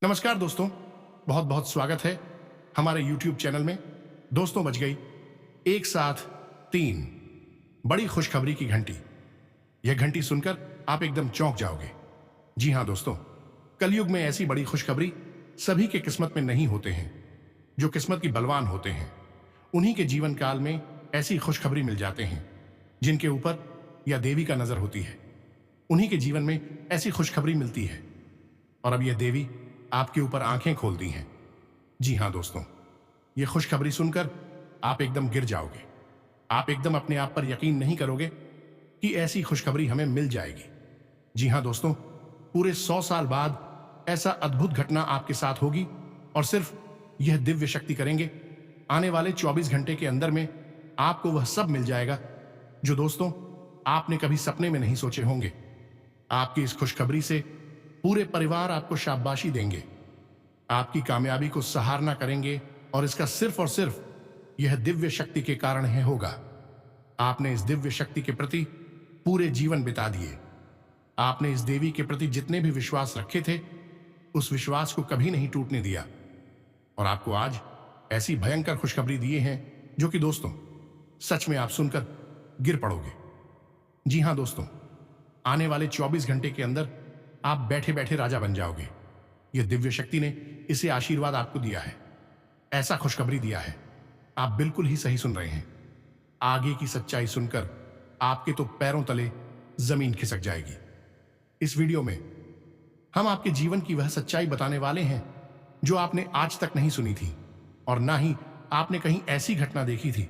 नमस्कार दोस्तों, बहुत बहुत स्वागत है हमारे YouTube चैनल में। दोस्तों, बज गई एक साथ 3 बड़ी खुशखबरी की घंटी। यह घंटी सुनकर आप एकदम चौंक जाओगे। जी हां दोस्तों, कलयुग में ऐसी बड़ी खुशखबरी सभी के किस्मत में नहीं होते हैं। जो किस्मत की बलवान होते हैं उन्हीं के जीवन काल में ऐसी खुशखबरी मिल जाते हैं जिनके ऊपर या देवी का नजर होती है। उन्हीं के जीवन में ऐसी खुशखबरी मिलती है और अब यह देवी आपके ऊपर आंखें खोलती हैं। जी हां दोस्तों, यह खुशखबरी सुनकर आप एकदम गिर जाओगे। आप एकदम अपने आप पर यकीन नहीं करोगे कि ऐसी खुशखबरी हमें मिल जाएगी। जी हां दोस्तों, पूरे 100 साल बाद ऐसा अद्भुत घटना आपके साथ होगी और सिर्फ यह दिव्य शक्ति करेंगे। आने वाले 24 घंटे के अंदर में आपको वह सब मिल जाएगा जो दोस्तों आपने कभी सपने में नहीं सोचे होंगे। आपकी इस खुशखबरी से पूरे परिवार आपको शाबाशी देंगे, आपकी कामयाबी को सराहना करेंगे और इसका सिर्फ और सिर्फ यह दिव्य शक्ति के कारण ही होगा। आपने इस दिव्य शक्ति के प्रति पूरे जीवन बिता दिए। आपने इस देवी के प्रति जितने भी विश्वास रखे थे उस विश्वास को कभी नहीं टूटने दिया और आपको आज ऐसी भयंकर खुशखबरी दिए हैं जो कि दोस्तों सच में आप सुनकर गिर पड़ोगे। जी हां दोस्तों, आने वाले 24 घंटे के अंदर आप बैठे बैठे राजा बन जाओगे। यह दिव्य शक्ति ने इसे आशीर्वाद आपको दिया है, ऐसा खुशखबरी दिया है। आप बिल्कुल ही सही सुन रहे हैं। आगे की सच्चाई सुनकर आपके तो पैरों तले जमीन खिसक जाएगी। इस वीडियो में हम आपके जीवन की वह सच्चाई बताने वाले हैं जो आपने आज तक नहीं सुनी थी और ना ही आपने कहीं ऐसी घटना देखी थी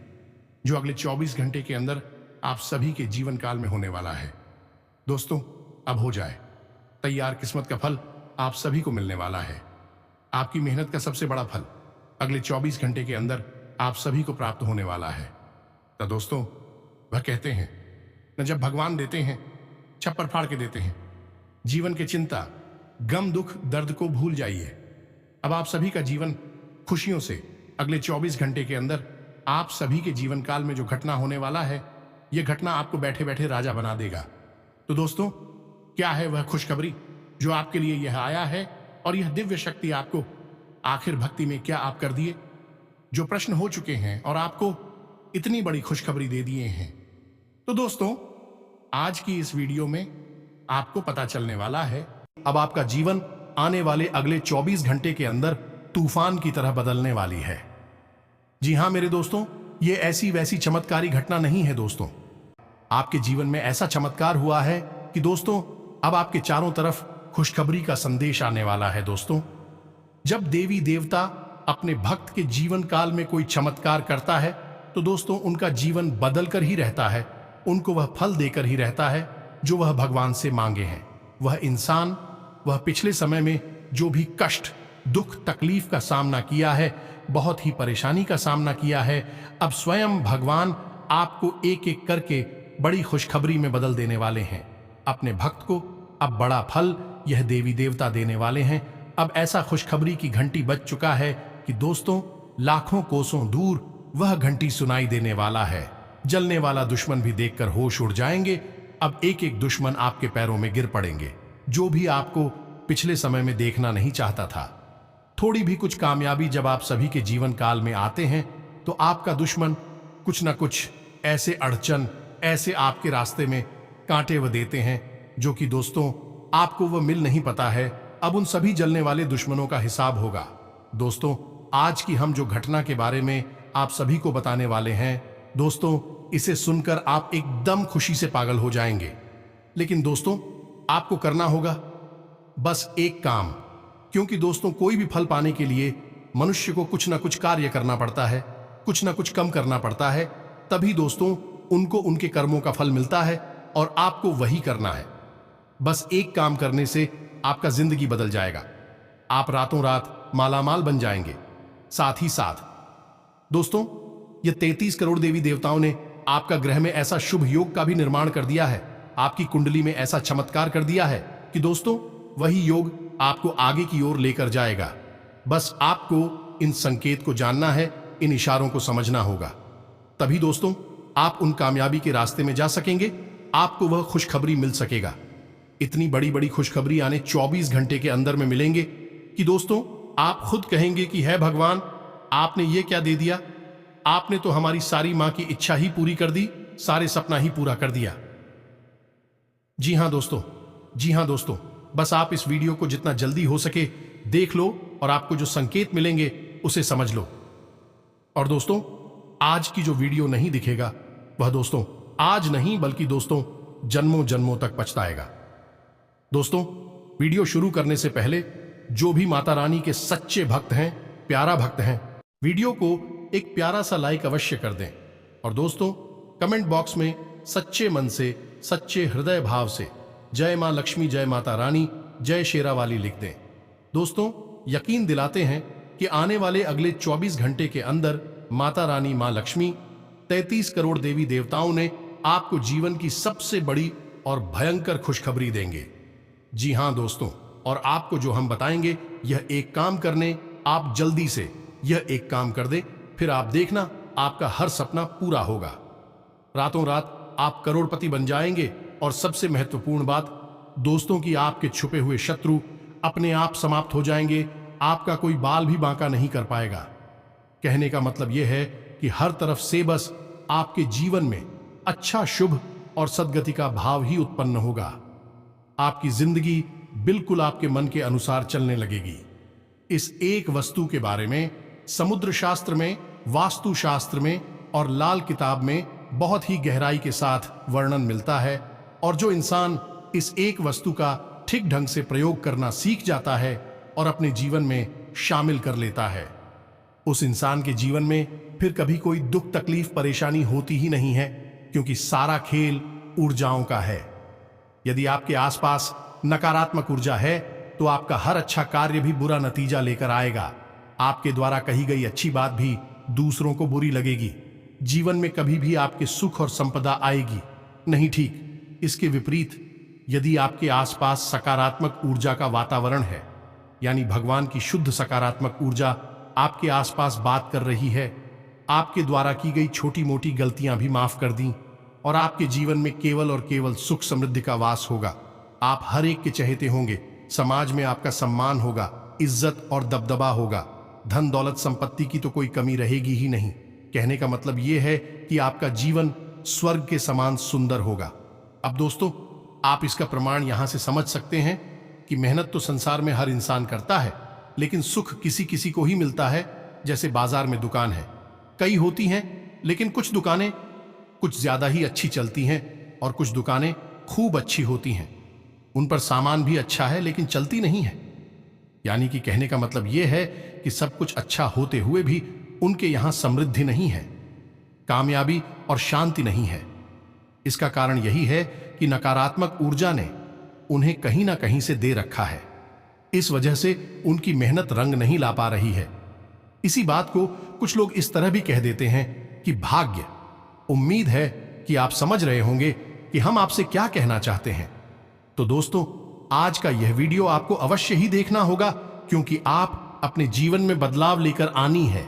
जो अगले 24 घंटे के अंदर आप सभी के जीवन काल में होने वाला है। दोस्तों, अब हो जाए तैयार, किस्मत का फल आप सभी को मिलने वाला है। आपकी मेहनत का सबसे बड़ा फल अगले 24 घंटे के अंदर आप सभी को प्राप्त होने वाला है। तो दोस्तों, वह कहते हैं न, जब भगवान देते हैं छप्पर फाड़ के देते हैं। जीवन की चिंता, गम, दुख, दर्द को भूल जाइए। अब आप सभी का जीवन खुशियों से अगले 24 घंटे के अंदर आप सभी के जीवन काल में जो घटना होने वाला है, यह घटना आपको बैठे बैठे राजा बना देगा। तो दोस्तों, क्या है वह खुशखबरी जो आपके लिए यह आया है और यह दिव्य शक्ति आपको आखिर भक्ति में क्या आप कर दिए? जो प्रश्न हो चुके हैं और आपको इतनी बड़ी खुशखबरी दे दिए हैं। तो दोस्तों, आज की इस वीडियो में आपको पता चलने वाला है अब आपका जीवन आने वाले अगले 24 घंटे के अंदर तूफान की तरह बदलने वाली है। जी हां मेरे दोस्तों, यह ऐसी वैसी चमत्कारी घटना नहीं है। दोस्तों, आपके जीवन में ऐसा चमत्कार हुआ है कि दोस्तों अब आपके चारों तरफ खुशखबरी का संदेश आने वाला है। दोस्तों, जब देवी देवता अपने भक्त के जीवन काल में कोई चमत्कार करता है तो दोस्तों उनका जीवन बदल कर ही रहता है। उनको वह फल देकर ही रहता है जो वह भगवान से मांगे हैं। वह इंसान, वह पिछले समय में जो भी कष्ट, दुख, तकलीफ का सामना किया है, बहुत ही परेशानी का सामना किया है, अब स्वयं भगवान आपको एक एक करके बड़ी खुशखबरी में बदल देने वाले हैं। अपने भक्त को अब बड़ा फल यह देवी देवता देने वाले हैं। अब ऐसा खुशखबरी की घंटी बज चुका है कि दोस्तों लाखों कोसों दूर वह घंटी सुनाई देने वाला है। जलने वाला दुश्मन भी देखकर होश उड़ जाएंगे। अब एक एक दुश्मन आपके पैरों में गिर पड़ेंगे, जो भी आपको पिछले समय में देखना नहीं चाहता था। थोड़ी भी कुछ कामयाबी जब आप सभी के जीवन काल में आते हैं तो आपका दुश्मन कुछ ना कुछ ऐसे अड़चन, ऐसे आपके रास्ते में कांटे वो देते हैं जो कि दोस्तों आपको वो मिल नहीं पता है। अब उन सभी जलने वाले दुश्मनों का हिसाब होगा। दोस्तों, आज की हम जो घटना के बारे में आप सभी को बताने वाले हैं, दोस्तों इसे सुनकर आप एकदम खुशी से पागल हो जाएंगे। लेकिन दोस्तों, आपको करना होगा बस एक काम, क्योंकि दोस्तों कोई भी फल पाने के लिए मनुष्य को कुछ ना कुछ कार्य करना पड़ता है, कुछ ना कुछ कम करना पड़ता है, तभी दोस्तों उनको उनके कर्मों का फल मिलता है और आपको वही करना है। बस एक काम करने से आपका जिंदगी बदल जाएगा। आप रातों रात मालामाल बन जाएंगे। साथ ही साथ दोस्तों, ये 33 करोड़ देवी देवताओं ने आपका ग्रह में ऐसा शुभ योग का भी निर्माण कर दिया है, आपकी कुंडली में ऐसा चमत्कार कर दिया है कि दोस्तों वही योग आपको आगे की ओर लेकर जाएगा। बस आपको इन संकेत को जानना है, इन इशारों को समझना होगा, तभी दोस्तों आप उन कामयाबी के रास्ते में जा सकेंगे, आपको वह खुशखबरी मिल सकेगा। इतनी बड़ी बड़ी खुशखबरी आने 24 घंटे के अंदर में मिलेंगे कि दोस्तों आप खुद कहेंगे कि है भगवान, आपने ये क्या दे दिया, आपने तो हमारी सारी मां की इच्छा ही पूरी कर दी, सारे सपना ही पूरा कर दिया। जी हां दोस्तों, जी हां दोस्तों, बस आप इस वीडियो को जितना जल्दी हो सके देख लो और आपको जो संकेत मिलेंगे उसे समझ लो। और दोस्तों आज की जो वीडियो नहीं दिखेगा वह दोस्तों आज नहीं बल्कि दोस्तों जन्मों जन्मों तक पछताएगा। दोस्तों वीडियो शुरू करने से पहले जो भी माता रानी के सच्चे भक्त हैं, प्यारा भक्त हैं, वीडियो को एक प्यारा सा लाइक अवश्य कर दें और दोस्तों कमेंट बॉक्स में सच्चे मन से, सच्चे हृदय भाव से जय मां लक्ष्मी, जय माता रानी, जय शेरावाली लिख दें। दोस्तों यकीन दिलाते हैं कि आने वाले अगले 24 घंटे के अंदर माता रानी मां लक्ष्मी 33 करोड़ देवी देवताओं ने आपको जीवन की सबसे बड़ी और भयंकर खुशखबरी देंगे। जी हां दोस्तों, और आपको जो हम बताएंगे यह एक काम करने, आप जल्दी से यह एक काम कर दे, फिर आप देखना आपका हर सपना पूरा होगा। रातों रात आप करोड़पति बन जाएंगे और सबसे महत्वपूर्ण बात दोस्तों की आपके छुपे हुए शत्रु अपने आप समाप्त हो जाएंगे, आपका कोई बाल भी बांका नहीं कर पाएगा। कहने का मतलब यह है कि हर तरफ से बस आपके जीवन में अच्छा, शुभ और सद्गति का भाव ही उत्पन्न होगा। आपकी जिंदगी बिल्कुल आपके मन के अनुसार चलने लगेगी। इस एक वस्तु के बारे में समुद्र शास्त्र में, वास्तु शास्त्र में और लाल किताब में बहुत ही गहराई के साथ वर्णन मिलता है, और जो इंसान इस एक वस्तु का ठीक ढंग से प्रयोग करना सीख जाता है और अपने जीवन में शामिल कर लेता है, उस इंसान के जीवन में फिर कभी कोई दुख, तकलीफ, परेशानी होती ही नहीं है, क्योंकि सारा खेल ऊर्जाओं का है। यदि आपके आसपास नकारात्मक ऊर्जा है तो आपका हर अच्छा कार्य भी बुरा नतीजा लेकर आएगा। आपके द्वारा कही गई अच्छी बात भी दूसरों को बुरी लगेगी। जीवन में कभी भी आपके सुख और संपदा आएगी नहीं। ठीक इसके विपरीत यदि आपके आसपास सकारात्मक ऊर्जा का वातावरण है, यानी भगवान की शुद्ध सकारात्मक ऊर्जा आपके आसपास बात कर रही है, आपके द्वारा की गई छोटी मोटी गलतियां भी माफ कर दी और आपके जीवन में केवल और केवल सुख समृद्धि का वास होगा। आप हर एक के चहेते होंगे, समाज में आपका सम्मान होगा, इज्जत और दबदबा होगा, धन दौलत संपत्ति की तो कोई कमी रहेगी ही नहीं। कहने का मतलब यह है कि आपका जीवन स्वर्ग के समान सुंदर होगा। अब दोस्तों आप इसका प्रमाण यहां से समझ सकते हैं कि मेहनत तो संसार में हर इंसान करता है, लेकिन सुख किसी किसी को ही मिलता है। जैसे बाजार में दुकान है, कई होती हैं, लेकिन कुछ दुकानें कुछ ज्यादा ही अच्छी चलती हैं और कुछ दुकानें खूब अच्छी होती हैं। उन पर सामान भी अच्छा है लेकिन चलती नहीं है। यानी कि कहने का मतलब यह है कि सब कुछ अच्छा होते हुए भी उनके यहां समृद्धि नहीं है, कामयाबी और शांति नहीं है। इसका कारण यही है कि नकारात्मक ऊर्जा ने उन्हें कहीं ना कहीं से दे रखा है। इस वजह से उनकी मेहनत रंग नहीं ला पा रही है। इसी बात को कुछ लोग इस तरह भी कह देते हैं कि भाग्य। उम्मीद है कि आप समझ रहे होंगे कि हम आपसे क्या कहना चाहते हैं। तो दोस्तों आज का यह वीडियो आपको अवश्य ही देखना होगा, क्योंकि आप अपने जीवन में बदलाव लेकर आनी है।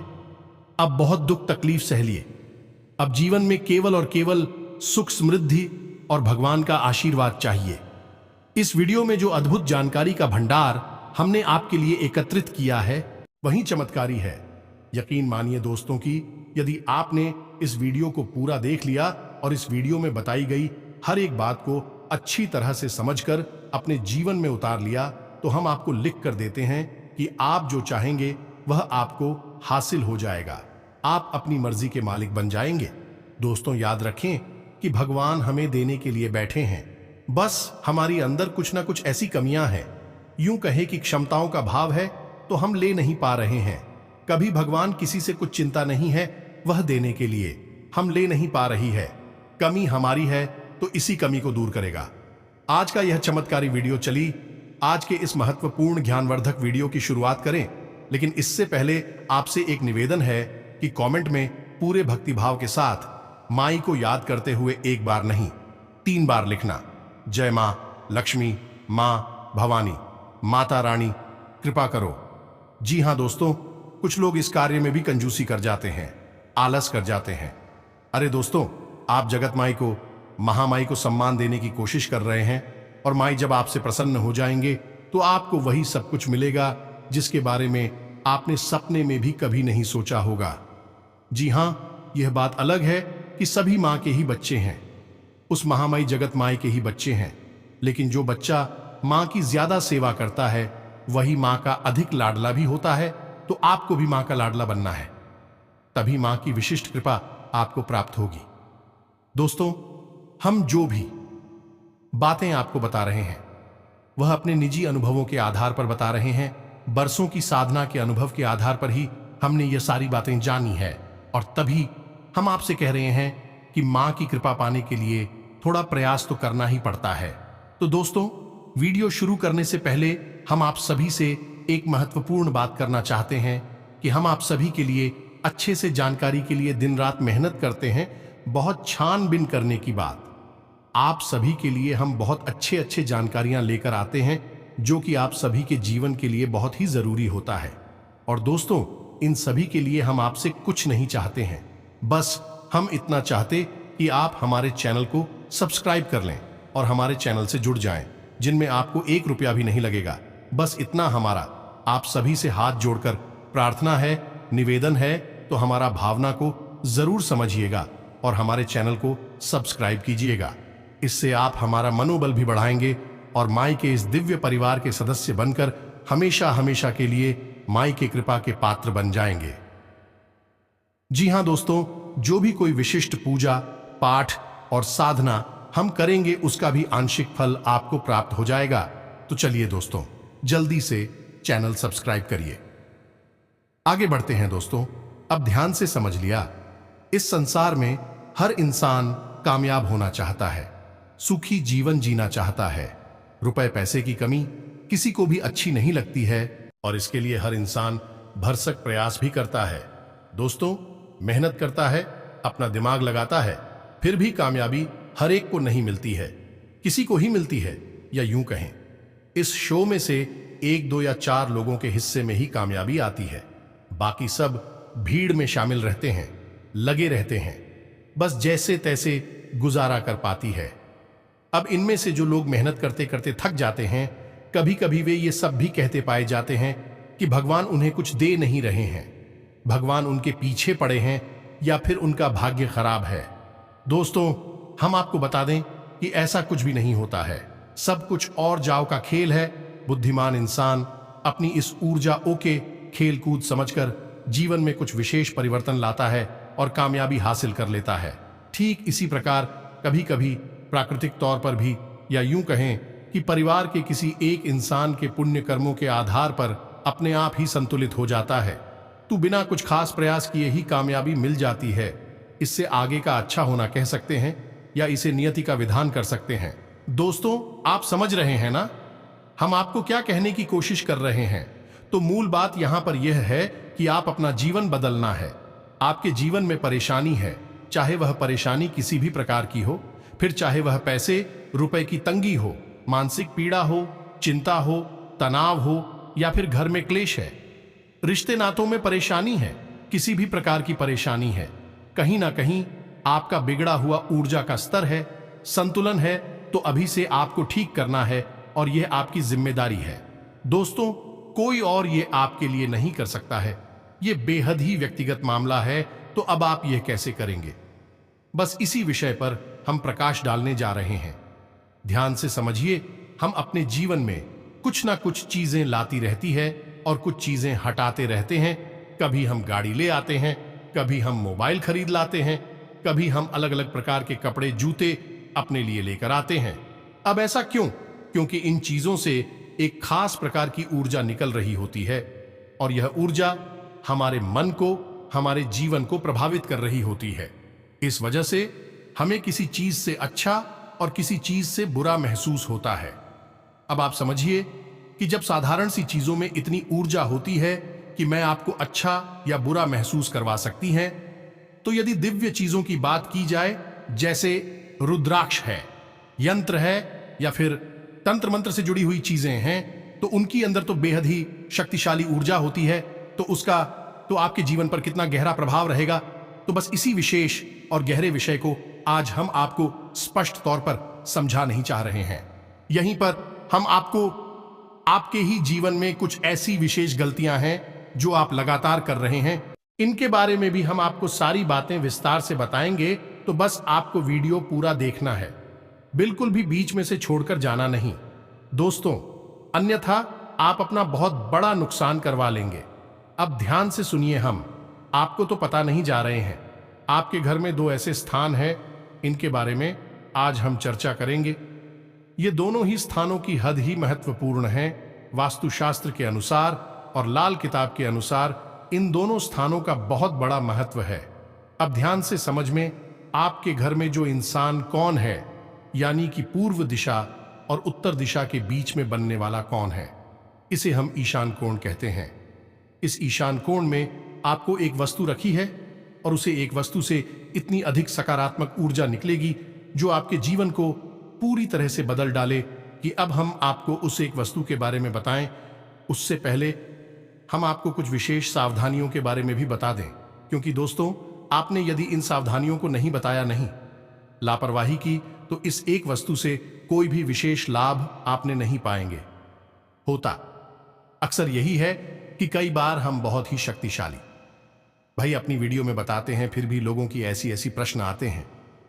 अब बहुत दुख तकलीफ सह लिए, अब जीवन में केवल और केवल सुख, समृद्धि और भगवान का आशीर्वाद चाहिए। इस वीडियो में जो अद्भुत जानकारी का भंडार हमने आपके लिए एकत्रित किया है वही चमत्कारी है। यकीन मानिए दोस्तों कि यदि आपने इस वीडियो को पूरा देख लिया और इस वीडियो में बताई गई हर एक बात को अच्छी तरह से समझकर अपने जीवन में उतार लिया, तो हम आपको लिख कर देते हैं कि आप जो चाहेंगे वह आपको हासिल हो जाएगा। आप अपनी मर्जी के मालिक बन जाएंगे। दोस्तों याद रखें कि भगवान हमें देने के लिए बैठे हैं, बस हमारी अंदर कुछ ना कुछ ऐसी कमियां हैं। यूं कहे कि क्षमताओं का भाव है तो हम ले नहीं पा रहे हैं। कभी भगवान किसी से कुछ चिंता नहीं है वह देने के लिए, हम ले नहीं पा रही है। कमी हमारी है तो इसी कमी को दूर करेगा। आज का यह चमत्कारी वीडियो चली। आज के इस महत्वपूर्ण ज्ञानवर्धक वीडियो की शुरुआत करें, लेकिन इससे पहले आपसे एक निवेदन है कि कमेंट में पूरे भक्तिभाव के साथ माई को याद करते हुए एक बार नहीं 3 बार लिखना, जय मां लक्ष्मी, मां भवानी, माता रानी कृपा करो। जी हां दोस्तों, कुछ लोग इस कार्य में भी कंजूसी कर जाते हैं, आलस कर जाते हैं। अरे दोस्तों, आप जगत माई को, महामाई को सम्मान देने की कोशिश कर रहे हैं, और माई जब आपसे प्रसन्न हो जाएंगे तो आपको वही सब कुछ मिलेगा जिसके बारे में आपने सपने में भी कभी नहीं सोचा होगा। जी हां, यह बात अलग है कि सभी मां के ही बच्चे हैं, उस महामयी जगत माई के ही बच्चे हैं। लेकिन जो बच्चा मां की ज्यादा सेवा करता है वही मां का अधिक लाडला भी होता है। तो आपको भी मां का लाडला बनना है, तभी मां की विशिष्ट कृपा आपको प्राप्त होगी। दोस्तों, हम जो भी बातें आपको बता रहे हैं वह अपने निजी अनुभवों के आधार पर बता रहे हैं। बरसों की साधना के अनुभव के आधार पर ही हमने ये सारी बातें जानी है, और तभी हम आपसे कह रहे हैं कि मां की कृपा पाने के लिए थोड़ा प्रयास तो करना ही पड़ता है। तो दोस्तों, वीडियो शुरू करने से पहले हम आप सभी से एक महत्वपूर्ण बात करना चाहते हैं कि हम आप सभी के लिए अच्छे से जानकारी के लिए दिन रात मेहनत करते हैं। बहुत छानबीन करने की बात, आप सभी के लिए हम बहुत अच्छे जानकारियां लेकर आते हैं जो कि आप सभी के जीवन के लिए बहुत ही जरूरी होता है। और दोस्तों, इन सभी के लिए हम आपसे कुछ नहीं चाहते हैं, बस हम इतना चाहते कि आप हमारे चैनल को सब्सक्राइब कर लें और हमारे चैनल से जुड़ जाएं, जिनमें आपको 1 रुपया भी नहीं लगेगा। बस इतना हमारा आप सभी से हाथ जोड़कर प्रार्थना है, निवेदन है। तो हमारा भावना को जरूर समझिएगा और हमारे चैनल को सब्सक्राइब कीजिएगा। इससे आप हमारा मनोबल भी बढ़ाएंगे और माई के इस दिव्य परिवार के सदस्य बनकर हमेशा हमेशा के लिए माई की कृपा के पात्र बन जाएंगे। जी हां दोस्तों, जो भी कोई विशिष्ट पूजा पाठ और साधना हम करेंगे उसका भी आंशिक फल आपको प्राप्त हो जाएगा। तो चलिए दोस्तों, जल्दी से चैनल सब्सक्राइब करिए। आगे बढ़ते हैं दोस्तों। अब ध्यान से समझ लिया, इस संसार में हर इंसान कामयाब होना चाहता है, सुखी जीवन जीना चाहता है। रुपए पैसे की कमी किसी को भी अच्छी नहीं लगती है और इसके लिए हर इंसान भरसक प्रयास भी करता है। दोस्तों, मेहनत करता है, अपना दिमाग लगाता है, फिर भी कामयाबी हर एक को नहीं मिलती है, किसी को ही मिलती है। या यूं कहें, इस शो में से 1, 2 या 4 लोगों के हिस्से में ही कामयाबी आती है, बाकी सब भीड़ में शामिल रहते हैं, लगे रहते हैं, बस जैसे तैसे गुजारा कर पाती है। अब इनमें से जो लोग मेहनत करते करते थक जाते हैं, कभी कभी वे ये सब भी कहते पाए जाते हैं कि भगवान उन्हें कुछ दे नहीं रहे हैं, भगवान उनके पीछे पड़े हैं या फिर उनका भाग्य खराब है। दोस्तों, हम आपको बता दें कि ऐसा कुछ भी नहीं होता है, सब कुछ और जाव का खेल है। बुद्धिमान इंसान अपनी इस ऊर्जा ओके खेल कूद समझकर जीवन में कुछ विशेष परिवर्तन लाता है और कामयाबी हासिल कर लेता है। ठीक इसी प्रकार कभी कभी प्राकृतिक तौर पर भी, या यूं कहें कि परिवार के किसी एक इंसान के पुण्य कर्मों के आधार पर अपने आप ही संतुलित हो जाता है, तो बिना कुछ खास प्रयास किए ही कामयाबी मिल जाती है। इससे आगे का अच्छा होना कह सकते हैं या इसे नियति का विधान कर सकते हैं। दोस्तों, आप समझ रहे हैं ना हम आपको क्या कहने की कोशिश कर रहे हैं? तो मूल बात यहां पर यह है कि आप अपना जीवन बदलना है। आपके जीवन में परेशानी है, चाहे वह परेशानी किसी भी प्रकार की हो, फिर चाहे वह पैसे रुपए की तंगी हो, मानसिक पीड़ा हो, चिंता हो, तनाव हो या फिर घर में क्लेश है, रिश्ते नातों में परेशानी है, किसी भी प्रकार की परेशानी है, कहीं ना कहीं आपका बिगड़ा हुआ ऊर्जा का स्तर है, संतुलन है, तो अभी से आपको ठीक करना है और यह आपकी जिम्मेदारी है। दोस्तों, कोई और ये आपके लिए नहीं कर सकता है, यह बेहद ही व्यक्तिगत मामला है। तो अब आप यह कैसे करेंगे? बस इसी विषय पर हम प्रकाश डालने जा रहे हैं। ध्यान से समझिए, हम अपने जीवन में कुछ ना कुछ चीजें लाती रहती है और कुछ चीजें हटाते रहते हैं। कभी हम गाड़ी ले आते हैं, कभी हम मोबाइल खरीद लाते हैं, कभी हम अलग अलग प्रकार के कपड़े जूते अपने लिए लेकर आते हैं। अब ऐसा क्यों? क्योंकि इन चीजों से एक खास प्रकार की ऊर्जा निकल रही होती है और यह ऊर्जा हमारे मन को, हमारे जीवन को प्रभावित कर रही होती है। इस वजह से हमें किसी चीज से अच्छा और किसी चीज से बुरा महसूस होता है। अब आप समझिए कि जब साधारण सी चीजों में इतनी ऊर्जा होती है कि मैं आपको अच्छा या बुरा महसूस करवा सकती हैं, तो यदि दिव्य चीजों की बात की जाए, जैसे रुद्राक्ष है, यंत्र है या फिर तंत्र मंत्र से जुड़ी हुई चीजें हैं, तो उनकी अंदर तो बेहद ही शक्तिशाली ऊर्जा होती है, तो उसका तो आपके जीवन पर कितना गहरा प्रभाव रहेगा। तो बस इसी विशेष और गहरे विषय को आज हम आपको स्पष्ट तौर पर समझा नहीं चाह रहे हैं। यहीं पर हम आपको आपके ही जीवन में कुछ ऐसी विशेष गलतियां हैं जो आप लगातार कर रहे हैं। इनके बारे में भी हम आपको सारी बातें विस्तार से बताएंगे, तो बस आपको वीडियो पूरा देखना है, बिल्कुल भी बीच में से छोड़कर जाना नहीं दोस्तों, अन्यथा आप अपना बहुत बड़ा नुकसान करवा लेंगे। अब ध्यान से सुनिए, हम आपको तो पता नहीं जा रहे हैं, आपके घर में दो ऐसे स्थान हैं, इनके बारे में आज हम चर्चा करेंगे। ये दोनों ही स्थानों की हद ही महत्वपूर्ण हैं। वास्तुशास्त्र के अनुसार और लाल किताब के अनुसार इन दोनों स्थानों का बहुत बड़ा महत्व है। अब ध्यान से समझ में, आपके घर में जो इंसान कौन है, यानी कि पूर्व दिशा और उत्तर दिशा के बीच में बनने वाला कौन है, इसे हम ईशान कोण कहते हैं। इस ईशान कोण में आपको एक वस्तु रखी है और उसे एक वस्तु से इतनी अधिक सकारात्मक ऊर्जा निकलेगी जो आपके जीवन को पूरी तरह से बदल डाले। कि अब हम आपको उस एक वस्तु के बारे में बताएं, उससे पहले हम आपको कुछ विशेष सावधानियों के बारे में भी बता दें, क्योंकि दोस्तों, आपने यदि इन सावधानियों को नहीं बताया, नहीं लापरवाही की, तो इस एक वस्तु से कोई भी विशेष लाभ आपने नहीं पाएंगे। होता अक्सर यही है कि कई बार हम बहुत ही शक्तिशाली भाई अपनी वीडियो में बताते हैं, फिर भी लोगों की ऐसी ऐसी प्रश्न आते हैं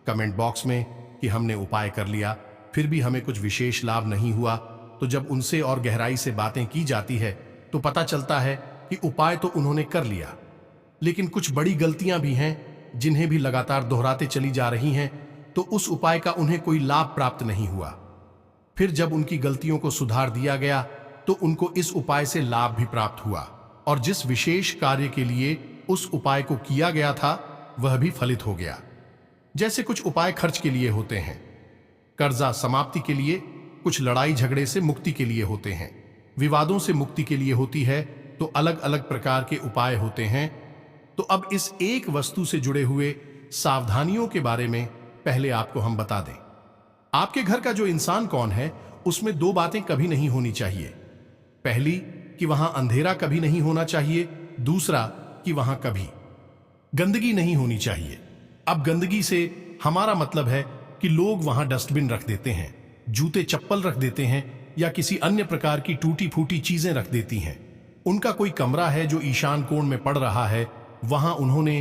कमेंट बॉक्स में कि हमने उपाय कर लिया, फिर भी हमें कुछ विशेष लाभ नहीं हुआ। तो जब उनसे और गहराई से बातें की जाती है तो पता चलता है कि उपाय तो उन्होंने कर लिया, लेकिन कुछ बड़ी गलतियां भी हैं जिन्हें भी लगातार दोहराते चली जा रही हैं, तो उस उपाय का उन्हें कोई लाभ प्राप्त नहीं हुआ। फिर जब उनकी गलतियों को सुधार दिया गया तो उनको इस उपाय से लाभ भी प्राप्त हुआ, और जिस विशेष कार्य के लिए उस उपाय को किया गया था वह भी फलित हो गया। जैसे कुछ उपाय खर्च के लिए होते हैं, कर्जा समाप्ति के लिए, कुछ लड़ाई झगड़े से मुक्ति के लिए होते हैं, विवादों से मुक्ति के लिए होती है, तो अलग अलग प्रकार के उपाय होते हैं। तो अब इस एक वस्तु से जुड़े हुए सावधानियों के बारे में पहले आपको हम बता दें। आपके घर का जो इंसान कौन है, उसमें दो बातें कभी नहीं होनी चाहिए। पहली कि वहां अंधेरा कभी नहीं होना चाहिए, दूसरा कि वहां कभी गंदगी नहीं होनी चाहिए। अब गंदगी से हमारा मतलब है कि लोग वहां डस्टबिन रख देते हैं, जूते चप्पल रख देते हैं, या किसी अन्य प्रकार की टूटी फूटी चीजें रख देती हैं। उनका कोई कमरा है जो ईशान कोण में पड़ रहा है, वहां उन्होंने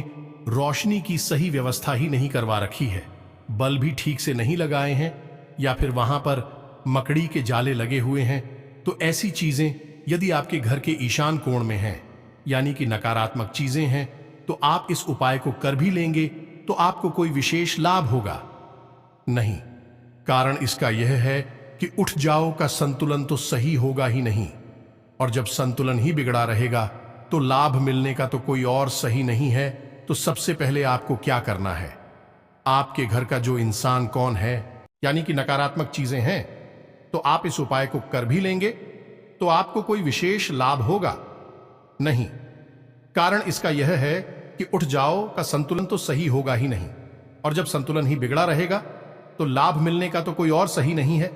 रोशनी की सही व्यवस्था ही नहीं करवा रखी है, बल्ब भी ठीक से नहीं लगाए हैं, या फिर वहां पर मकड़ी के जाले लगे हुए हैं। तो ऐसी चीजें यदि आपके घर के ईशान कोण में हैं, यानी कि नकारात्मक चीजें हैं, तो आप इस उपाय को कर भी लेंगे तो आपको कोई विशेष लाभ होगा नहीं। कारण इसका यह है कि उठ जाओ का संतुलन तो सही होगा ही नहीं, और जब संतुलन ही बिगड़ा रहेगा तो लाभ मिलने का तो कोई और सही नहीं है। तो सबसे पहले आपको क्या करना है, आपके घर का जो इंसान कौन है, यानी कि नकारात्मक चीजें हैं, तो आप इस उपाय को कर भी लेंगे तो आपको कोई विशेष लाभ होगा नहीं। कारण इसका यह है कि उठ जाओ का संतुलन तो सही होगा ही नहीं, और जब संतुलन ही बिगड़ा रहेगा तो लाभ मिलने का तो कोई और सही नहीं है।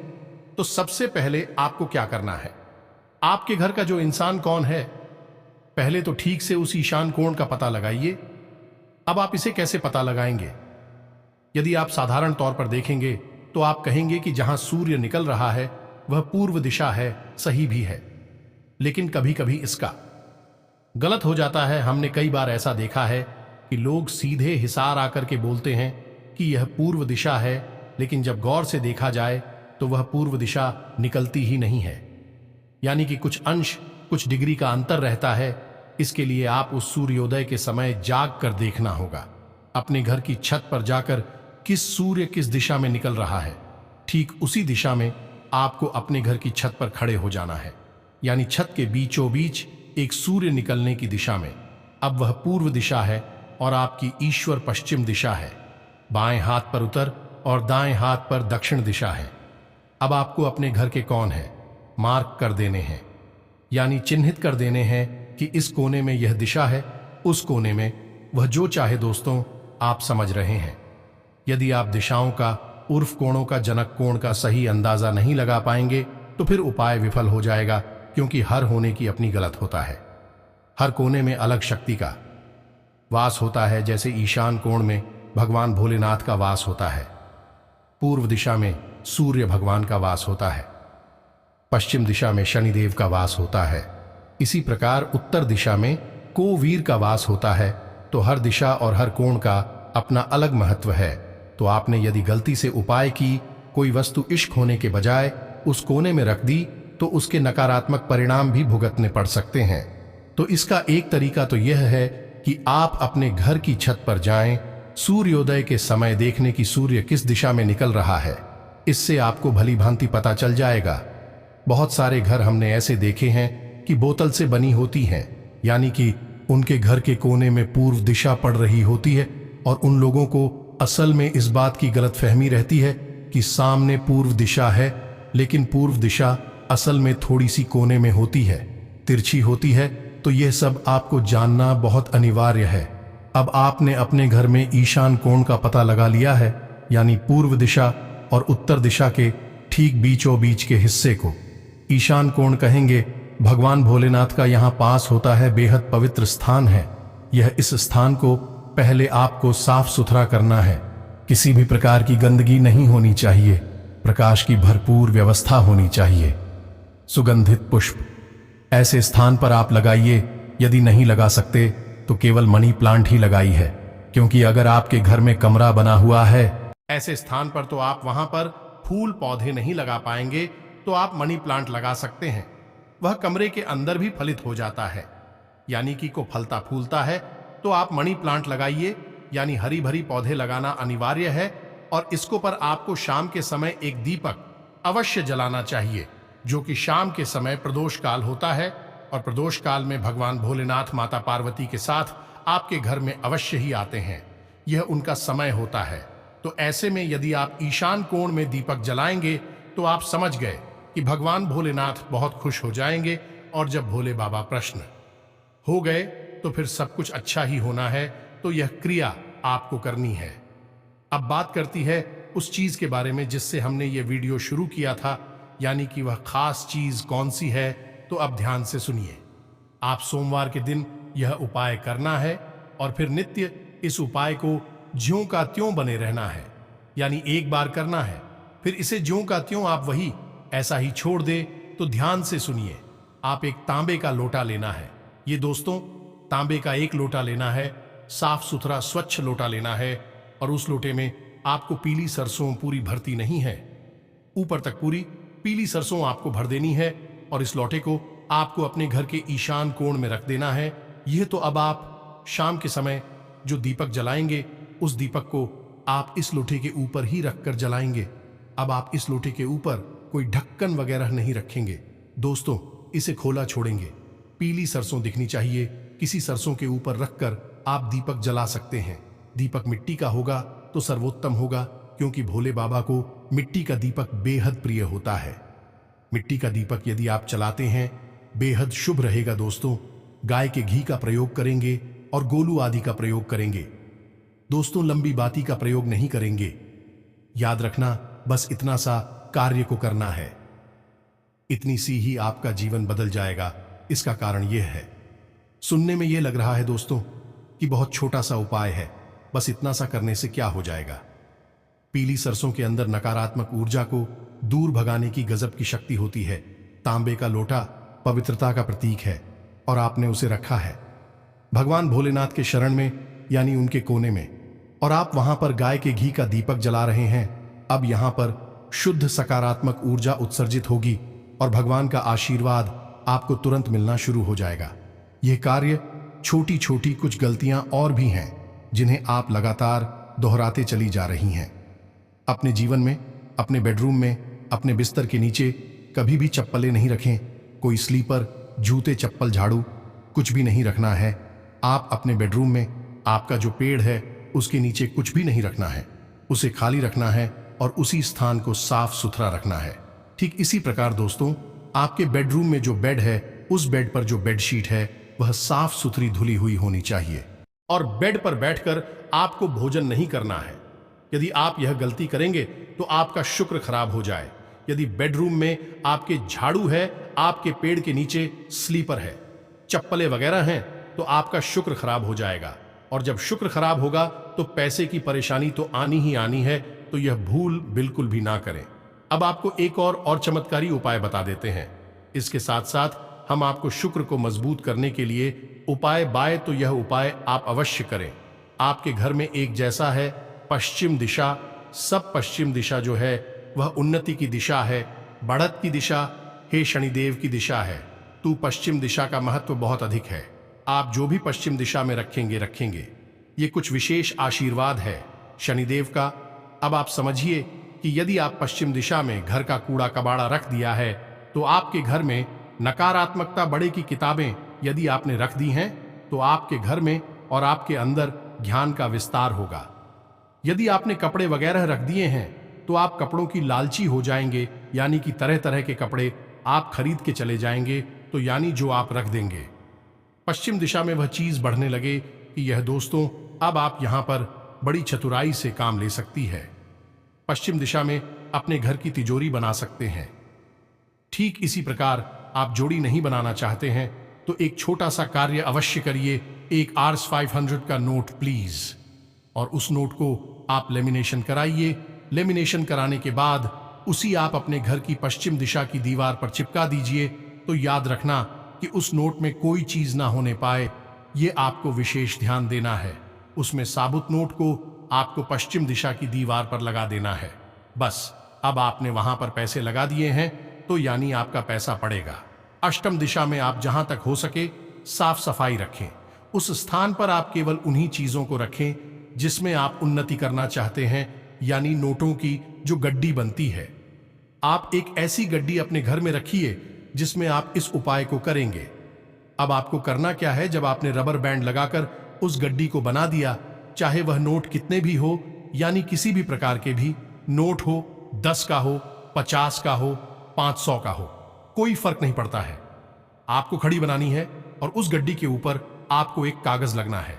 तो सबसे पहले आपको क्या करना है, आपके घर का जो इंसान कौन है, पहले तो ठीक से उस ईशान कोण का पता लगाइए। अब आप इसे कैसे पता लगाएंगे? यदि आप साधारण तौर पर देखेंगे तो आप कहेंगे कि जहां सूर्य निकल रहा है वह पूर्व दिशा है, सही भी है, लेकिन कभी कभी इसका गलत हो जाता है। हमने कई बार ऐसा देखा है कि लोग सीधे हिसार आकर के बोलते हैं कि यह पूर्व दिशा है, लेकिन जब गौर से देखा जाए तो वह पूर्व दिशा निकलती ही नहीं है, यानी कि कुछ अंश, कुछ डिग्री का अंतर रहता है। इसके लिए आप उस सूर्योदय के समय जाग कर देखना होगा, अपने घर की छत पर जाकर किस सूर्य किस दिशा में निकल रहा है, ठीक उसी दिशा में आपको अपने घर की छत पर खड़े हो जाना है, यानी छत के बीचों बीच एक सूर्य निकलने की दिशा में। अब वह पूर्व दिशा है और आपकी ईश्वर पश्चिम दिशा है। बाएं हाथ पर उत्तर और दाएं हाथ पर दक्षिण दिशा है। अब आपको अपने घर के कौन है मार्क कर देने हैं, यानी चिन्हित कर देने हैं कि इस कोने में यह दिशा है, उस कोने में वह जो चाहे। दोस्तों, आप समझ रहे हैं। यदि आप दिशाओं का उर्फ कोणों का जनक कोण का सही अंदाजा नहीं लगा पाएंगे तो फिर उपाय विफल हो जाएगा, क्योंकि हर होने की अपनी गलत होता है। हर कोने में अलग शक्ति का वास होता है। जैसे ईशान कोण में भगवान भोलेनाथ का वास होता है, पूर्व दिशा में सूर्य भगवान का वास होता है। पश्चिम दिशा में शनिदेव का वास होता है। इसी प्रकार उत्तर दिशा में कोवीर का वास होता है। तो हर दिशा और हर कोण का अपना अलग महत्व है। तो आपने यदि गलती से उपाय की, कोई वस्तु इश्क होने के बजाय उस कोने में रख दी, तो उसके नकारात्मक परिणाम भी भुगतने पड़ सकते हैं। तो इसका एक तरीका तो यह है कि आप अपने घर की छत पर जाएं, सूर्योदय के समय देखें कि सूर्य किस दिशा में निकल रहा है। इससे आपको भली भांति पता चल जाएगा। बहुत सारे घर हमने ऐसे देखे हैं कि बोतल से बनी होती हैं, यानी कि उनके घर के कोने में पूर्व दिशा पड़ रही होती है और उन लोगों को असल में इस बात की गलतफहमी रहती है कि सामने पूर्व दिशा है, लेकिन पूर्व दिशा असल में थोड़ी सी कोने में होती है, तिरछी होती है। तो यह सब आपको जानना बहुत अनिवार्य है। अब आपने अपने घर में ईशान कोण का पता लगा लिया है, यानी पूर्व दिशा और उत्तर दिशा के ठीक बीचों बीच के हिस्से को ईशान कोण कहेंगे। भगवान भोलेनाथ का यहाँ पास होता है, बेहद पवित्र स्थान है यह। इस स्थान को पहले आपको साफ सुथरा करना है। किसी भी प्रकार की गंदगी नहीं होनी चाहिए। प्रकाश की भरपूर व्यवस्था होनी चाहिए। सुगंधित पुष्प ऐसे स्थान पर आप लगाइए। यदि नहीं लगा सकते तो केवल मनी प्लांट ही लगाई है, क्योंकि अगर आपके घर में कमरा बना हुआ है ऐसे स्थान पर, तो आप वहां पर फूल पौधे नहीं लगा पाएंगे। तो आप मनी प्लांट लगा सकते हैं। वह कमरे के अंदर भी फलित हो जाता है, यानी कि को फलता फूलता है। तो आप मनी प्लांट लगाइए, यानी हरी भरी पौधे लगाना अनिवार्य है। और इसको पर आपको शाम के समय एक दीपक अवश्य जलाना चाहिए, जो कि शाम के समय प्रदोष काल होता है। और प्रदोष काल में भगवान भोलेनाथ माता पार्वती के साथ आपके घर में अवश्य ही आते हैं। यह उनका समय होता है। तो ऐसे में यदि आप ईशान कोण में दीपक जलाएंगे तो आप समझ गए कि भगवान भोलेनाथ बहुत खुश हो जाएंगे। और जब भोले बाबा प्रसन्न हो गए तो फिर सब कुछ अच्छा ही होना है। तो यह क्रिया आपको करनी है। अब बात करती है उस चीज के बारे में जिससे हमने ये वीडियो शुरू किया था, यानी कि वह खास चीज कौन सी है। तो अब ध्यान से सुनिए। आप सोमवार के दिन यह उपाय करना है और फिर नित्य इस उपाय को ज्यों का त्यों बने रहना है, यानी एक बार करना है, फिर इसे ज्यों का त्यों आप वही ऐसा ही छोड़ दे। तो ध्यान से सुनिए। आप एक तांबे का लोटा लेना है। ये दोस्तों, तांबे का एक लोटा लेना है, साफ सुथरा स्वच्छ लोटा लेना है। और उस लोटे में आपको पीली सरसों पूरी भरती नहीं है, ऊपर तक पूरी पीली सरसों आपको भर देनी है। और इस लोटे को आपको अपने घर के ईशान कोण में रख देना है। यह तो अब आप शाम के समय जो दीपक जलाएंगे, उस दीपक को आप इस लोटे के ऊपर ही रखकर जलाएंगे। अब आप इस लोटे के ऊपर कोई ढक्कन वगैरह नहीं रखेंगे दोस्तों, इसे खोला छोड़ेंगे। पीली सरसों दिखनी चाहिए। किसी सरसों के ऊपर रखकर आप दीपक जला सकते हैं। दीपक मिट्टी का होगा तो सर्वोत्तम होगा, क्योंकि भोले बाबा को मिट्टी का दीपक बेहद प्रिय होता है। मिट्टी का दीपक यदि आप चलाते हैं बेहद शुभ रहेगा दोस्तों। गाय के घी का प्रयोग करेंगे और गोलू आदि का प्रयोग करेंगे दोस्तों, लंबी बाती का प्रयोग नहीं करेंगे। याद रखना, बस इतना सा कार्य को करना है। इतनी सी ही आपका जीवन बदल जाएगा। इसका कारण यह है, सुनने में यह लग रहा है दोस्तों कि बहुत छोटा सा उपाय है, बस इतना सा करने से क्या हो जाएगा। पीली सरसों के अंदर नकारात्मक ऊर्जा को दूर भगाने की गजब की शक्ति होती है। तांबे का लोटा पवित्रता का प्रतीक है और आपने उसे रखा है भगवान भोलेनाथ के शरण में, यानी उनके कोने में। और आप वहां पर गाय के घी का दीपक जला रहे हैं। अब यहां पर शुद्ध सकारात्मक ऊर्जा उत्सर्जित होगी और भगवान का आशीर्वाद आपको तुरंत मिलना शुरू हो जाएगा। यह कार्य छोटी छोटी कुछ गलतियां और भी हैं जिन्हें आप लगातार दोहराते चली जा रही हैं। अपने जीवन में, अपने बेडरूम में, अपने बिस्तर के नीचे कभी भी चप्पलें नहीं रखें। कोई स्लीपर, जूते, चप्पल, झाड़ू कुछ भी नहीं रखना है। आप अपने बेडरूम में आपका जो पेड़ है उसके नीचे कुछ भी नहीं रखना है, उसे खाली रखना है और उसी स्थान को साफ सुथरा रखना है। ठीक इसी प्रकार दोस्तों, आपके बेडरूम में जो बेड है, उस बेड पर जो बेडशीट है वह साफ सुथरी धुली हुई होनी चाहिए। और बेड पर बैठकर आपको भोजन नहीं करना है। यदि आप यह गलती करेंगे तो आपका शुक्र खराब हो जाए। यदि बेडरूम में आपके झाड़ू है, आपके पेड़ के नीचे स्लीपर है, चप्पलें वगैरह हैं, तो आपका शुक्र खराब हो जाएगा। और जब शुक्र खराब होगा तो पैसे की परेशानी तो आनी ही आनी है। तो यह भूल बिल्कुल भी ना करें। अब आपको एक और चमत्कारी उपाय बता देते हैं। इसके साथ साथ हम आपको शुक्र को मजबूत करने के लिए उपाय बाय तो यह उपाय आप अवश्य करें। आपके घर में एक जैसा है पश्चिम दिशा, सब पश्चिम दिशा जो है वह उन्नति की दिशा है, बढ़त की दिशा, हे शनिदेव की दिशा है। तू पश्चिम दिशा का महत्व बहुत अधिक है। आप जो भी पश्चिम दिशा में रखेंगे ये कुछ विशेष आशीर्वाद है शनिदेव का। अब आप समझिए कि यदि आप पश्चिम दिशा में घर का कूड़ा कबाड़ा रख दिया है तो आपके घर में नकारात्मकता बड़े की किताबें यदि आपने रख दी हैं तो आपके घर में और आपके अंदर ज्ञान का विस्तार होगा। यदि आपने कपड़े वगैरह रख दिए हैं तो आप कपड़ों की लालची हो जाएंगे, यानी कि तरह तरह के कपड़े आप खरीद के चले जाएंगे, तो यानी जो आप रख देंगे पश्चिम दिशा में वह चीज बढ़ने लगे कि यह दोस्तों अब आप यहां पर बड़ी चतुराई से काम ले सकती है। पश्चिम दिशा में अपने घर की तिजोरी बना सकते हैं। ठीक इसी प्रकार आप जोड़ी नहीं बनाना चाहते हैं तो एक छोटा सा कार्य अवश्य करिए, एक Rs 500 का नोट प्लीज, और उस नोट को आप लेमिनेशन कराइए। लेमिनेशन कराने के बाद उसी आप अपने घर की पश्चिम दिशा की दीवार पर चिपका दीजिए। तो याद रखना कि उस नोट में कोई चीज ना होने पाए, ये आपको विशेष ध्यान देना है। उसमें साबुत नोट को आपको पश्चिम दिशा की दीवार पर लगा देना है। बस अब आपने वहां पर पैसे लगा दिए हैं तो यानी आपका पैसा पड़ेगा। अष्टम दिशा में आप जहां तक हो सके साफ सफाई रखें। उस स्थान पर आप केवल उन्हीं चीजों को रखें जिसमें आप उन्नति करना चाहते हैं, यानी नोटों की जो गड्डी बनती है। आप एक ऐसी गड्डी अपने घर में रखिए जिसमें आप इस उपाय को करेंगे। अब आपको करना क्या है, जब आपने रबर बैंड लगाकर उस गड्डी को बना दिया, चाहे वह नोट कितने भी हो, यानी किसी भी प्रकार के भी नोट हो, 10 का हो, 50 का हो, 500 का हो, कोई फर्क नहीं पड़ता है। आपको खड़ी बनानी है और उस गड्डी के ऊपर आपको एक कागज लगना है।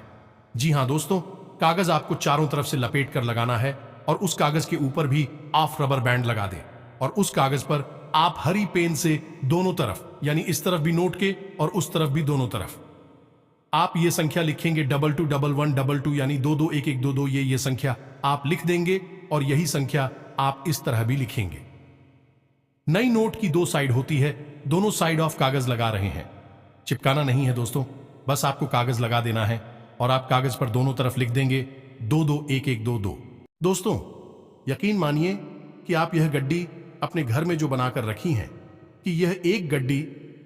जी हां दोस्तों, कागज आपको चारों तरफ से लपेट कर लगाना है और उस कागज के ऊपर भी आप रबर बैंड लगा दें और उस कागज पर आप हरी पेन से दोनों तरफ, यानी इस तरफ भी नोट के और उस तरफ भी दोनों तरफ, आप ये संख्या लिखेंगे 221122, यानी 221122, ये संख्या आप लिख देंगे और यही संख्या आप इस तरह भी लिखेंगे। नई नोट की 2 साइड होती है, दोनों साइड ऑफ कागज लगा रहे हैं। चिपकाना नहीं है दोस्तों, बस आपको कागज लगा देना है और आप कागज पर दोनों तरफ लिख देंगे 221122। दोस्तों यकीन मानिए कि आप यह गड्डी अपने घर में जो बनाकर रखी हैं कि यह एक गड्डी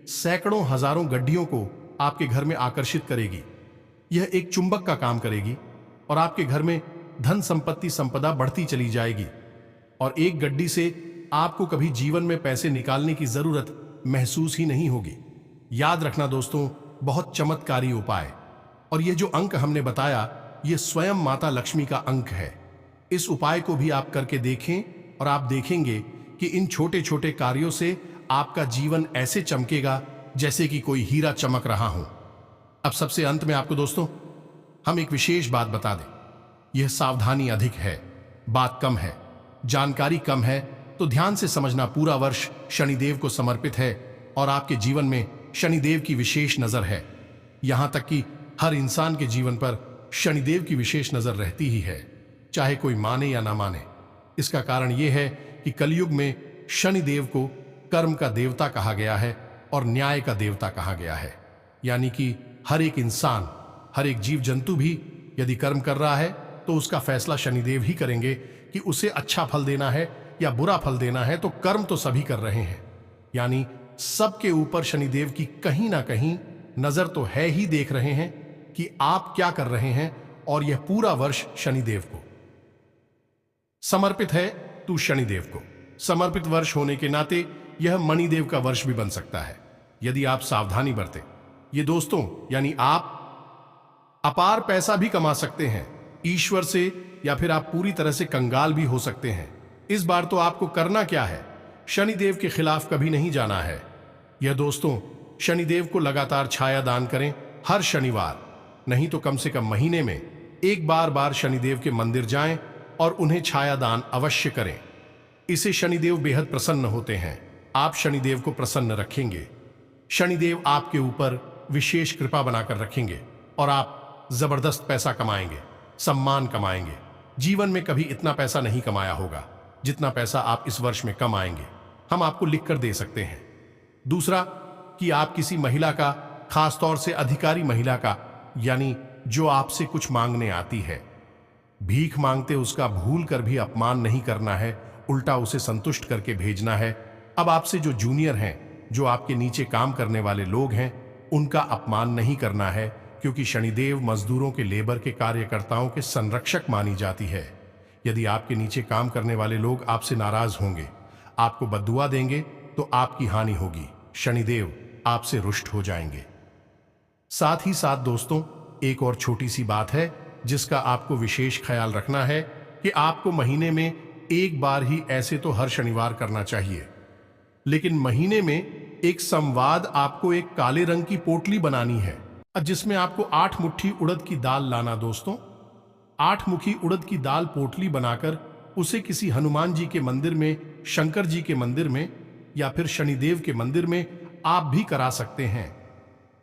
सैकड़ों हजारों गड्डियों को आपके घर में आकर्षित करेगी। यह एक चुंबक का काम करेगी और आपके घर में धन संपत्ति संपदा बढ़ती चली जाएगी और एक गड्डी से आपको कभी जीवन में पैसे निकालने की जरूरत महसूस ही नहीं होगी। याद रखना दोस्तों, बहुत चमत्कारी उपाय, और यह जो अंक हमने बताया यह स्वयं माता लक्ष्मी का अंक है। इस उपाय को भी आप करके देखें और आप देखेंगे कि इन छोटे छोटे कार्यों से आपका जीवन ऐसे चमकेगा जैसे कि कोई हीरा चमक रहा हो। अब सबसे अंत में आपको दोस्तों हम एक विशेष बात बता दें। यह सावधानी अधिक है, बात कम है, जानकारी कम है, तो ध्यान से समझना। पूरा वर्ष शनिदेव को समर्पित है और आपके जीवन में शनिदेव की विशेष नजर है। यहां तक कि हर इंसान के जीवन पर शनिदेव की विशेष नजर रहती ही है, चाहे कोई माने या ना माने। इसका कारण यह है कि कलयुग में शनिदेव को कर्म का देवता कहा गया है और न्याय का देवता कहा गया है। यानी कि हर एक इंसान, हर एक जीव जंतु भी यदि कर्म कर रहा है तो उसका फैसला शनिदेव ही करेंगे कि उसे अच्छा फल देना है या बुरा फल देना है। तो कर्म तो सभी कर रहे हैं, यानी सबके ऊपर शनिदेव की कहीं ना कहीं नजर तो है ही। देख रहे हैं कि आप क्या कर रहे हैं और यह पूरा वर्ष शनिदेव को समर्पित है। तू शनिदेव को समर्पित वर्ष होने के नाते यह मणिदेव का वर्ष भी बन सकता है यदि आप सावधानी बरतें। ये दोस्तों यानी आप अपार पैसा भी कमा सकते हैं ईश्वर से, या फिर आप पूरी तरह से कंगाल भी हो सकते हैं। इस बार तो आपको करना क्या है, शनिदेव के खिलाफ कभी नहीं जाना है। यह दोस्तों शनिदेव को लगातार छाया दान करें हर शनिवार, नहीं तो कम से कम महीने में एक बार शनिदेव के मंदिर जाएं और उन्हें छाया दान अवश्य करें। इसे शनिदेव बेहद प्रसन्न होते हैं। आप शनिदेव को प्रसन्न रखेंगे, शनिदेव आपके ऊपर विशेष कृपा बनाकर रखेंगे और आप जबरदस्त पैसा कमाएंगे, सम्मान कमाएंगे। जीवन में कभी इतना पैसा नहीं कमाया होगा। जितना पैसा आप इस वर्ष में कमाएंगे हम आपको लिख कर दे सकते हैं। दूसरा कि आप किसी महिला का, खासतौर से अधिकारी महिला का, यानी जो आपसे कुछ मांगने आती है, भीख मांगते उसका भूल कर भी अपमान नहीं करना है, उल्टा उसे संतुष्ट करके भेजना है। अब आपसे जो जूनियर हैं, जो आपके नीचे काम करने वाले लोग हैं, उनका अपमान नहीं करना है, क्योंकि शनिदेव मजदूरों के, लेबर के, कार्यकर्ताओं के संरक्षक मानी जाती है। यदि आपके नीचे काम करने वाले लोग आपसे नाराज होंगे, आपको बद्दुआ देंगे, तो आपकी हानि होगी, शनिदेव आपसे रुष्ट हो जाएंगे। साथ ही साथ दोस्तों, एक और छोटी सी बात है जिसका आपको विशेष ख्याल रखना है कि आपको महीने में एक बार ही, ऐसे तो हर शनिवार करना चाहिए, लेकिन महीने में एक संवाद आपको एक काले रंग की पोटली बनानी है, जिसमें आपको 8 मुट्ठी उड़द की दाल लाना। दोस्तों, 8 मुट्ठी उड़द की दाल पोटली बनाकर उसे किसी हनुमान जी के मंदिर में, शंकर जी के मंदिर में या फिर शनिदेव के मंदिर में आप भी करा सकते हैं,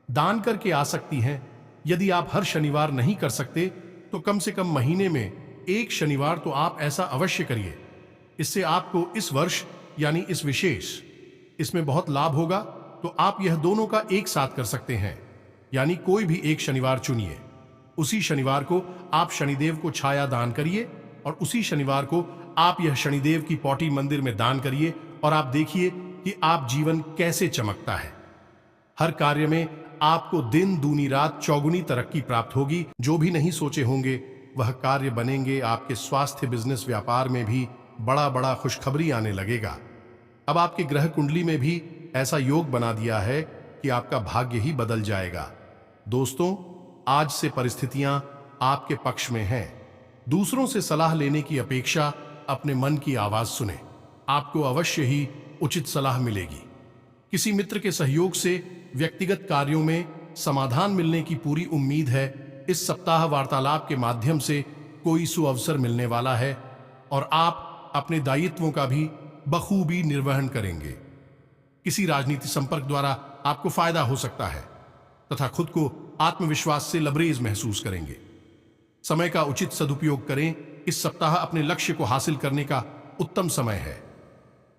दान करके आ सकती हैं। यदि आप हर शनिवार नहीं कर सकते तो कम से कम महीने में एक शनिवार तो आप ऐसा अवश्य करिए। इससे आपको इस वर्ष, यानी इस विशेष, इसमें बहुत लाभ होगा। तो आप यह दोनों का एक साथ कर सकते हैं, यानी कोई भी एक शनिवार चुनिए, उसी शनिवार को आप शनिदेव को छाया दान करिए और उसी शनिवार को आप यह शनिदेव की पौटी मंदिर में दान करिए और आप देखिए कि आप जीवन कैसे चमकता है। हर कार्य में आपको दिन दूनी रात चौगुनी तरक्की प्राप्त होगी। जो भी नहीं सोचे होंगे वह कार्य बनेंगे। आपके स्वास्थ्य, बिजनेस, व्यापार में भी बड़ा बड़ा खुशखबरी आने लगेगा। अब आपके ग्रह कुंडली में भी ऐसा योग बना दिया है कि आपका भाग्य ही बदल जाएगा। दोस्तों, आज से परिस्थितियां आपके पक्ष में हैं। दूसरों से सलाह लेने की अपेक्षा अपने मन की आवाज सुने, आपको अवश्य ही उचित सलाह मिलेगी। किसी मित्र के सहयोग से व्यक्तिगत कार्यों में समाधान मिलने की पूरी उम्मीद है। इस सप्ताह वार्तालाप के माध्यम से कोई सुअवसर मिलने वाला है और आप अपने दायित्वों का भी बखूबी निर्वहन करेंगे। किसी राजनीति संपर्क द्वारा आपको फायदा हो सकता है तथा खुद को आत्मविश्वास से लबरेज महसूस करेंगे। समय का उचित सदुपयोग करें। इस सप्ताह अपने लक्ष्य को हासिल करने का उत्तम समय है।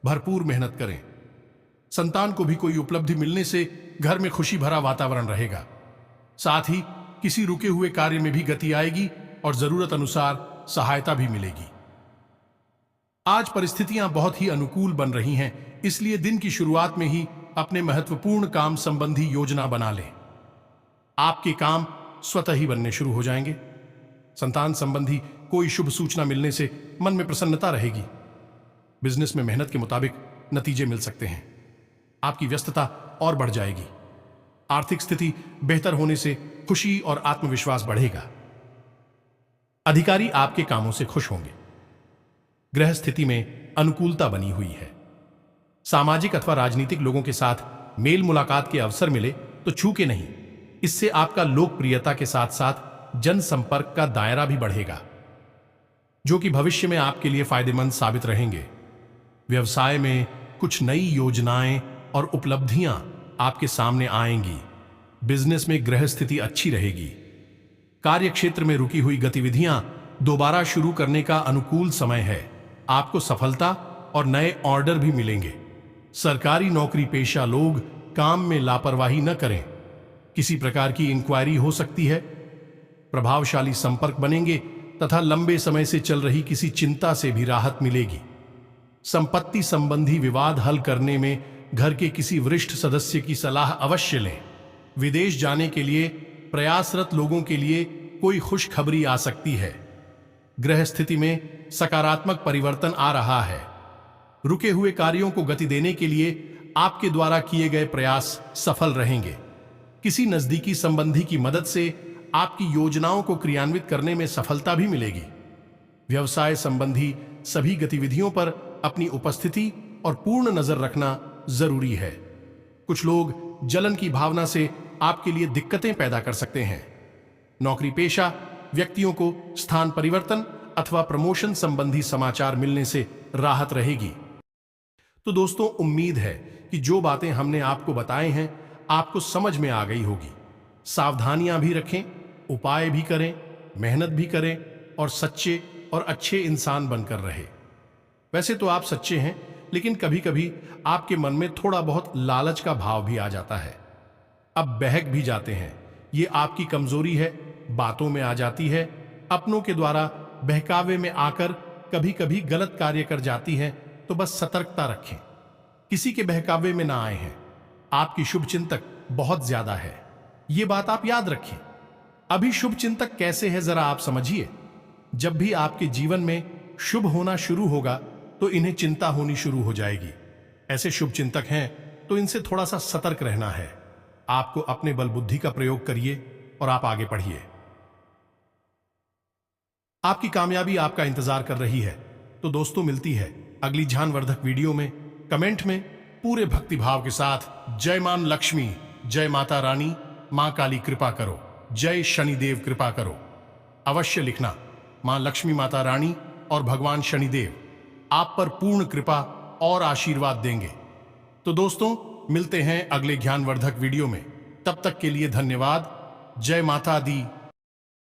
भरपूर मेहनत करें। संतान को भी कोई उपलब्धि मिलने से घर में खुशी भरा वातावरण रहेगा। साथ ही किसी रुके हुए कार्य में भी गति आएगी और जरूरत अनुसार सहायता भी मिलेगी। आज परिस्थितियां बहुत ही अनुकूल बन रही हैं, इसलिए दिन की शुरुआत में ही अपने महत्वपूर्ण काम संबंधी योजना बना लें। आपके काम स्वतः ही बनने शुरू हो जाएंगे। संतान संबंधी कोई शुभ सूचना मिलने से मन में प्रसन्नता रहेगी। बिजनेस में मेहनत के मुताबिक नतीजे मिल सकते हैं। आपकी व्यस्तता और बढ़ जाएगी। आर्थिक स्थिति बेहतर होने से खुशी और आत्मविश्वास बढ़ेगा। अधिकारी आपके कामों से खुश होंगे। ग्रह स्थिति में अनुकूलता बनी हुई है। सामाजिक अथवा राजनीतिक लोगों के साथ मेल मुलाकात के अवसर मिले तो छूके नहीं। इससे आपका लोकप्रियता के साथ साथ जनसंपर्क का दायरा भी बढ़ेगा, जो कि भविष्य में आपके लिए फायदेमंद साबित रहेंगे। व्यवसाय में कुछ नई योजनाएं और उपलब्धियां आपके सामने आएंगी। बिजनेस में ग्रह स्थिति अच्छी रहेगी। कार्य क्षेत्र में रुकी हुई गतिविधियां दोबारा शुरू करने का अनुकूल समय है। आपको सफलता और नए ऑर्डर भी मिलेंगे। सरकारी नौकरी पेशा लोग काम में लापरवाही न करें। किसी प्रकार की इंक्वायरी हो सकती है। प्रभावशाली संपर्क बनेंगे तथा लंबे समय से चल रही किसी चिंता से भी राहत मिलेगी। संपत्ति संबंधी विवाद हल करने में घर के किसी वरिष्ठ सदस्य की सलाह अवश्य लें। विदेश जाने के लिए प्रयासरत लोगों के लिए कोई खुशखबरी आ सकती है। ग्रह स्थिति में सकारात्मक परिवर्तन आ रहा है। रुके हुए कार्यों को गति देने के लिए आपके द्वारा किए गए प्रयास सफल रहेंगे। किसी नजदीकी संबंधी की मदद से आपकी योजनाओं को क्रियान्वित करने में सफलता भी मिलेगी। व्यवसाय संबंधी सभी गतिविधियों पर अपनी उपस्थिति और पूर्ण नजर रखना जरूरी है। कुछ लोग जलन की भावना से आपके लिए दिक्कतें पैदा कर सकते हैं। नौकरी पेशा व्यक्तियों को स्थान परिवर्तन अथवा प्रमोशन संबंधी समाचार मिलने से राहत रहेगी। तो दोस्तों, उम्मीद है कि जो बातें हमने आपको बताए हैं आपको समझ में आ गई होगी। सावधानियां भी रखें, उपाय भी करें, मेहनत भी करें और सच्चे और अच्छे इंसान बनकर रहे। वैसे तो आप सच्चे हैं, लेकिन कभी कभी आपके मन में थोड़ा बहुत लालच का भाव भी आ जाता है। अब बहक भी जाते हैं, ये आपकी कमजोरी है। बातों में आ जाती है, अपनों के द्वारा बहकावे में आकर कभी कभी गलत कार्य कर जाती है। तो बस सतर्कता रखें, किसी के बहकावे में ना आए हैं। आपकी शुभ चिंतक बहुत ज्यादा है, ये बात आप याद रखें। अभी शुभ चिंतक कैसे है जरा आप समझिए। जब भी आपके जीवन में शुभ होना शुरू होगा तो इन्हें चिंता होनी शुरू हो जाएगी। ऐसे शुभ चिंतक हैं तो इनसे थोड़ा सा सतर्क रहना है। आपको अपने बल बुद्धि का प्रयोग करिए और आप आगे बढ़िए। आपकी कामयाबी आपका इंतजार कर रही है। तो दोस्तों, मिलती है अगली ज्ञानवर्धक वीडियो में। कमेंट में पूरे भक्ति भाव के साथ जय मां लक्ष्मी, जय माता रानी, मां काली कृपा करो, जय शनिदेव कृपा करो अवश्य लिखना। मां लक्ष्मी, माता रानी और भगवान शनिदेव आप पर पूर्ण कृपा और आशीर्वाद देंगे। तो दोस्तों, मिलते हैं अगले ज्ञानवर्धक वीडियो में। तब तक के लिए धन्यवाद। जय माता दी,